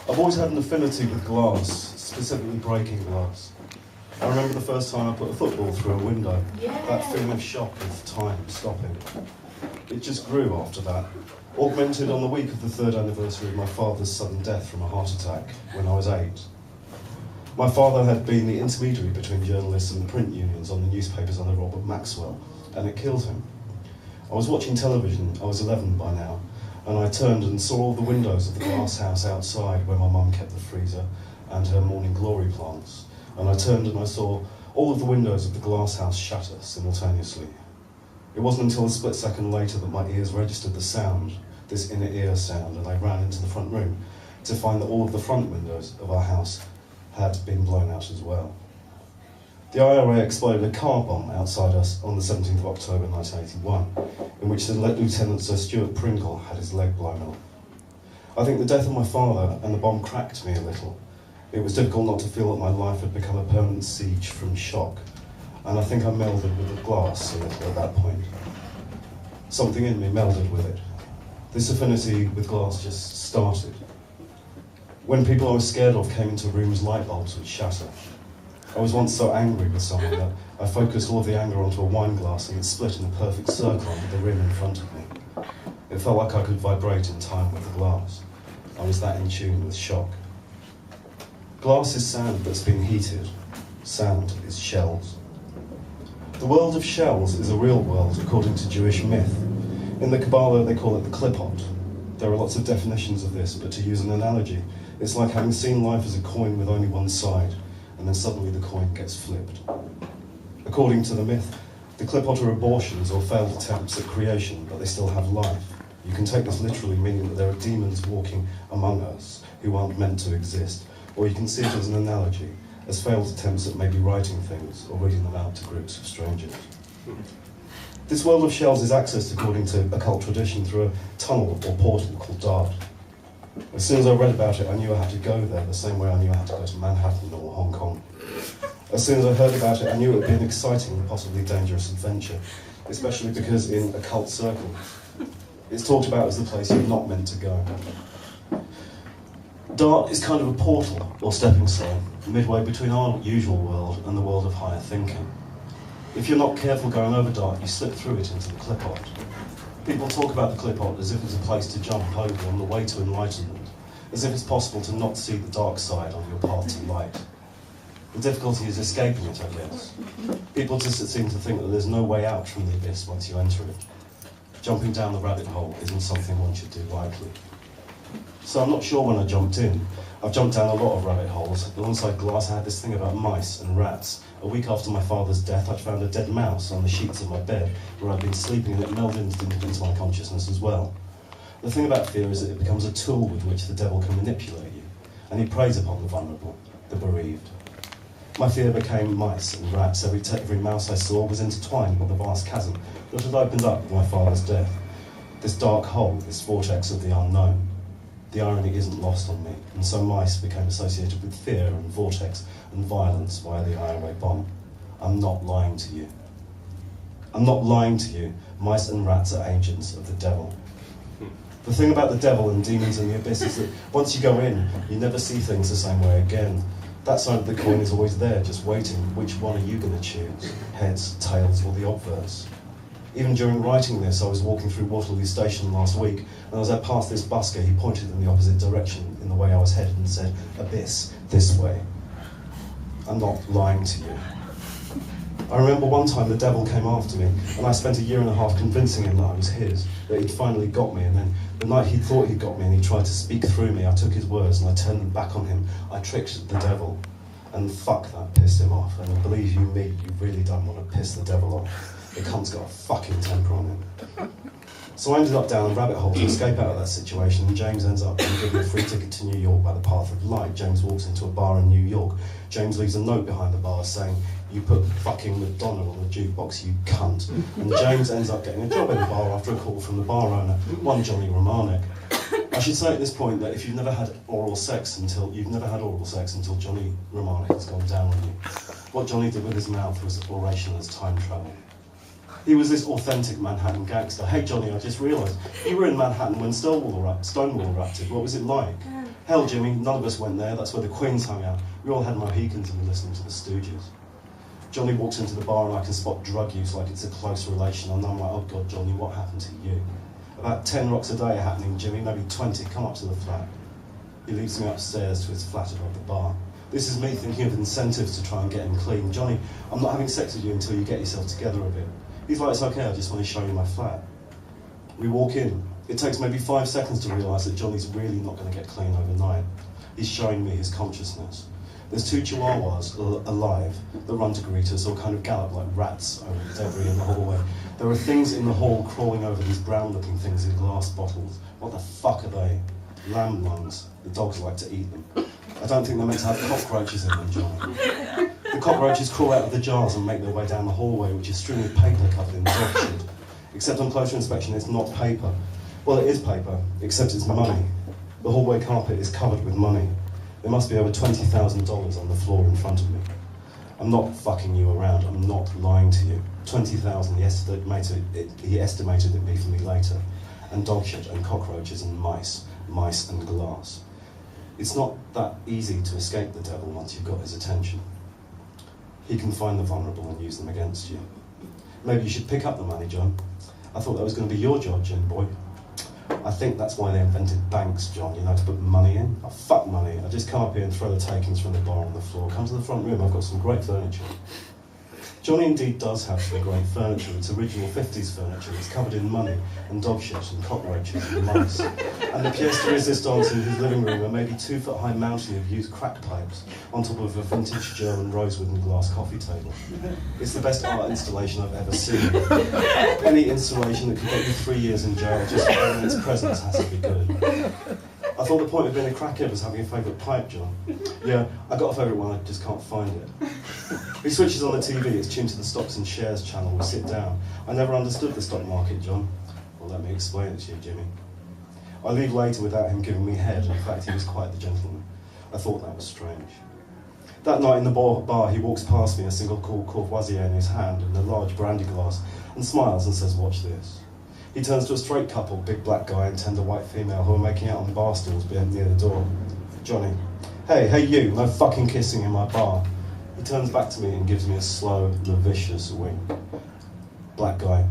I've always had an affinity with glass, specifically breaking glass. I remember the first time I put a football through a window, that feeling of shock of time stopping. It just grew after that, augmented on the week of the 3rd anniversary of my father's sudden death from a heart attack when I was 8. My father had been the intermediary between journalists and print unions on the newspapers under Robert Maxwell, and it killed him. I was watching television, I was 11 by now, and I turned and saw all the windows of the glass house outside where my mum kept the freezer and her morning glory plants. And I turned and I saw all of the windows of the glass house shatter simultaneously. It wasn't until a split second later that my ears registered the sound, this inner ear sound, and I ran into the front room to find that all of the front windows of our house had been blown out as well. The IRA exploded a car bomb outside us on the 17th of October 1981, in which the Lieutenant Sir Stuart Pringle had his leg blown off. I think the death of my father and the bomb cracked me a little. It was difficult not to feel that my life had become a permanent siege from shock, and I think I melded with the glass a little at that point. Something in me melded with it. This affinity with glass just started. When people I was scared of came into rooms, light bulbs would shatter. I was once so angry with someone that I focused all of the anger onto a wine glass and it split in a perfect circle under the rim in front of me. It felt like I could vibrate in time with the glass. I was that in tune with shock. Glass is sand that's been heated. Sand is shells. The world of shells is a real world according to Jewish myth. In the Kabbalah they call it the klipot. There are lots of definitions of this, but to use an analogy, it's like having seen life as a coin with only one side, and then suddenly the coin gets flipped. According to the myth, the klipot are abortions or failed attempts at creation, but they still have life. You can take this literally, meaning that there are demons walking among us who aren't meant to exist, or you can see it as an analogy, as failed attempts at maybe writing things or reading them out to groups of strangers. This world of shells is accessed according to occult tradition through a tunnel or portal called Dart. As soon as I read about it, I knew I had to go there the same way I knew I had to go to Manhattan or Hong Kong. As soon as I heard about it, I knew it would be an exciting and possibly dangerous adventure, especially because in occult circles, it's talked about as the place you're not meant to go. Dart is kind of a portal or stepping stone, midway between our usual world and the world of higher thinking. If you're not careful going over Dart, you slip through it into the klipot. People talk about the klipot as if it's a place to jump over on the way to enlightenment, as if it's possible to not see the dark side on your path to light. The difficulty is escaping it, I guess. People just seem to think that there's no way out from the abyss once you enter it. Jumping down the rabbit hole isn't something one should do lightly. So I'm not sure when I jumped in. I've jumped down a lot of rabbit holes. Alongside glass, I had this thing about mice and rats. A week after my father's death, I'd found a dead mouse on the sheets of my bed where I'd been sleeping, and it melded into my consciousness as well. The thing about fear is that it becomes a tool with which the devil can manipulate you, and he preys upon the vulnerable, the bereaved. My fear became mice and rats. Every mouse I saw was intertwined with the vast chasm that had opened up with my father's death. This dark hole, this vortex of the unknown. The irony isn't lost on me, and so mice became associated with fear and vortex and violence via the IRA bomb. I'm not lying to you. I'm not lying to you. Mice and rats are agents of the devil. The thing about the devil and demons in the abyss is that once you go in, you never see things the same way again. That side of the coin is always there, just waiting. Which one are you going to choose? Heads, tails, or the obverse? Even during writing this, I was walking through Waterloo Station last week, and as I passed this busker, he pointed in the opposite direction in the way I was headed and said, "Abyss, this way." I'm not lying to you. I remember one time the devil came after me, and I spent a year and a half convincing him that I was his, that he'd finally got me, and then the night he thought he'd got me and he tried to speak through me, I took his words and I turned them back on him. I tricked the devil, and fuck, that pissed him off, and believe you me, you really don't want to piss the devil off. The cunt's got a fucking temper on him. So I ended up down a rabbit hole to escape out of that situation, and James ends up being given a free ticket to New York by the path of light. James walks into a bar in New York. James leaves a note behind the bar saying, "You put fucking Madonna on the jukebox, you cunt." And James ends up getting a job in the bar after a call from the bar owner, one Johnny Romanek. I should say at this point that if you've never had oral sex until Johnny Romanek has gone down on you. What Johnny did with his mouth was oration as time travel. He was this authentic Manhattan gangster. "Hey Johnny, I just realised, you were in Manhattan when Stonewall erupted. What was it like?" Hell, Jimmy, none of us went there. That's where the Queens hung out. We all had Mohicans and were listening to the Stooges. Johnny walks into the bar and I can spot drug use like it's a close relation, and I'm like, oh God, Johnny, what happened to you? About 10 rocks a day are happening, Jimmy, maybe 20. Come up to the flat. He leads me upstairs to his flat above the bar. This is me thinking of incentives to try and get him clean. Johnny, I'm not having sex with you until you get yourself together a bit. He's like, it's okay, I just want to show you my flat. We walk in. It takes maybe 5 seconds to realise that Johnny's really not going to get clean overnight. He's showing me his consciousness. There's 2 chihuahuas alive that run to greet us or kind of gallop like rats over the debris in the hallway. There are things in the hall crawling over these brown-looking things in glass bottles. What the fuck are they? Lamb lungs. The dogs like to eat them. I don't think they're meant to have cockroaches in them, Johnny. The cockroaches crawl out of the jars and make their way down the hallway, which is strewn with paper covered in dog shit. Except on closer inspection, it's not paper. Well, it is paper, except it's money. The hallway carpet is covered with money. There must be over $20,000 on the floor in front of me. I'm not fucking you around, I'm not lying to you. 20,000, he estimated it'd be for me later. And dog shit and cockroaches and mice and glass. It's not that easy to escape the devil once you've got his attention. He can find the vulnerable and use them against you. Maybe you should pick up the money, John. I thought that was going to be your job, Jim boy. I think that's why they invented banks, John, you know, to put money in. Oh, fuck money. I just come up here and throw the takings from the bar on the floor. Come to the front room, I've got some great furniture. Johnny indeed does have some great furniture. It's original 50s furniture. It's covered in money and dog shit and cockroaches and mice. And the pièce de résistance in his living room are maybe 2-foot-high mountain of used crack pipes on top of a vintage German rosewood and glass coffee table. It's the best art installation I've ever seen. Any installation that could get you 3 years in jail just for owning its presence has to be good. I thought the point of being a crackhead was having a favourite pipe, John. Yeah, I got a favourite one, I just can't find it. He switches on the TV, it's tuned to the stocks and shares channel, we sit down. I never understood the stock market, John. Well, let me explain it to you, Jimmy. I leave later without him giving me head. In fact, he was quite the gentleman. I thought that was strange. That night in the bar, he walks past me, a single Courvoisier in his hand and a large brandy glass, and smiles and says, watch this. He turns to a straight couple, big black guy and tender white female, who are making out on bar stools near the door. Johnny, hey you, no fucking kissing in my bar. He turns back to me and gives me a slow, vicious wink. Black guy,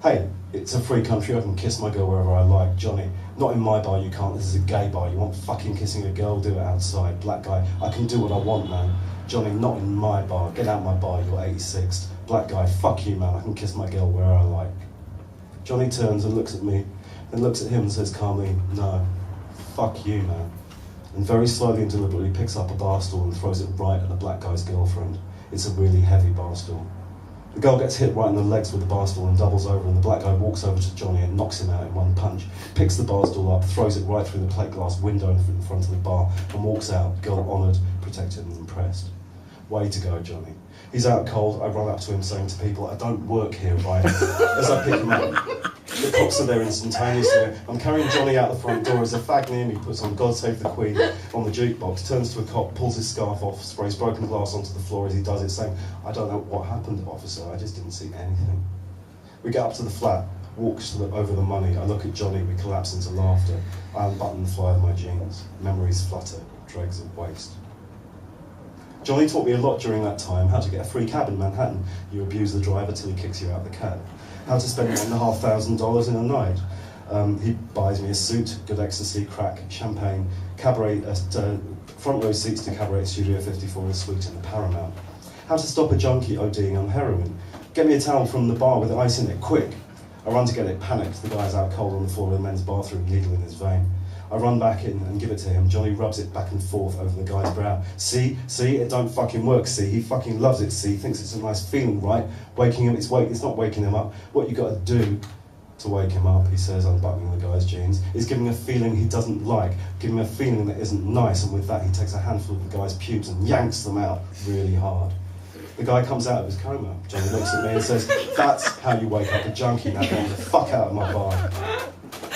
hey, it's a free country, I can kiss my girl wherever I like. Johnny, not in my bar, you can't, this is a gay bar, you want fucking kissing a girl, do it outside. Black guy, I can do what I want, man. Johnny, not in my bar, get out my bar, you're 86th. Black guy, fuck you, man, I can kiss my girl wherever I like. Johnny turns and looks at me, then looks at him and says calmly, no, fuck you, man. And very slowly and deliberately picks up a bar stool and throws it right at the black guy's girlfriend. It's a really heavy bar stool. The girl gets hit right in the legs with the bar stool and doubles over, and the black guy walks over to Johnny and knocks him out in one punch, picks the bar stool up, throws it right through the plate glass window in front of the bar, and walks out, girl honoured, protected and impressed. Way to go, Johnny. He's out cold. I run up to him saying to people, I don't work here, right? As I pick him up, the cops are there instantaneously. I'm carrying Johnny out the front door as a fag near me puts on God Save the Queen on the jukebox, turns to a cop, pulls his scarf off, sprays broken glass onto the floor as he does it, saying, I don't know what happened, officer, I just didn't see anything. We get up to the flat, walk over the money. I look at Johnny, we collapse into laughter. I unbutton the fly of my jeans. Memories flutter, dregs of waste. Johnny taught me a lot during that time. How to get a free cab in Manhattan. You abuse the driver till he kicks you out of the cab. How to spend $1,500 in a night. He buys me a suit, good ecstasy, crack, champagne, cabaret, front row seats to Cabaret Studio 54, a suite in the Paramount. How to stop a junkie ODing on heroin. Get me a towel from the bar with ice in it, quick. I run to get it, panicked. The guy's out cold on the floor of the men's bathroom, needle in his vein. I run back in and give it to him. Johnny rubs it back and forth over the guy's brow. See, it don't fucking work, see? He fucking loves it, see? Thinks it's a nice feeling, right? Waking him, it's not waking him up. What you gotta do to wake him up, he says, unbuttoning the guy's jeans, is giving him a feeling he doesn't like, giving him a feeling that isn't nice, and with that he takes a handful of the guy's pubes and yanks them out really hard. The guy comes out of his coma. Johnny looks at me and says, that's how you wake up a junkie, now get the fuck out of my bar.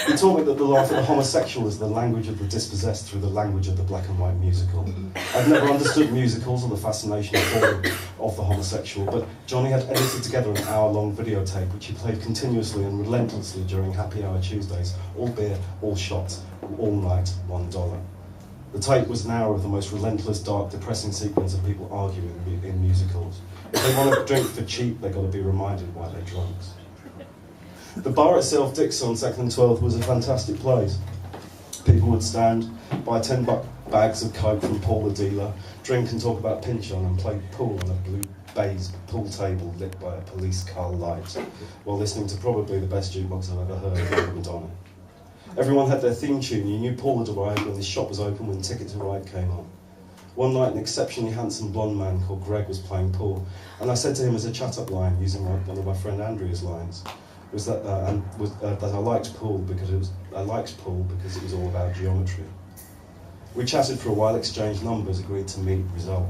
He taught me that the laugh of the homosexual is the language of the dispossessed through the language of the black and white musical. I've never understood musicals or the fascination of the homosexual, but Johnny had edited together an hour-long videotape which he played continuously and relentlessly during happy hour Tuesdays, all beer, all shots, all night, $1. The tape was an hour of the most relentless, dark, depressing sequence of people arguing in musicals. If they want to drink for cheap, they've got to be reminded why they're drunks. The bar itself, Dick's on 2nd and 12th, was a fantastic place. People would stand, buy 10 bags of coke from Paul the dealer, drink and talk about pinch-on and play pool on a blue baize pool table lit by a police car light, while listening to probably the best jukebox I've ever heard of Madonna. Everyone had their theme tune. You knew Paul had arrived when the shop was open when Ticket to Ride came on. One night, an exceptionally handsome blonde man called Greg was playing pool, and I said to him as a chat-up line, using one of my friend Andrea's lines, was that I liked pool because it was all about geometry. We chatted for a while, exchanged numbers, agreed to meet, result.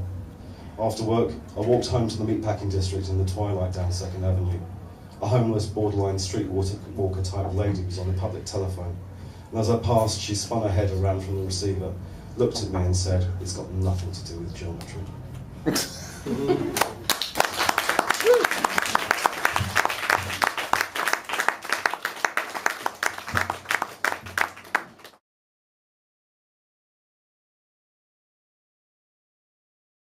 After work, I walked home to the meatpacking district in the twilight down 2nd Avenue. A homeless, borderline streetwalker type lady was on the public telephone, and as I passed, she spun her head around from the receiver, looked at me and said, "It's got nothing to do with geometry."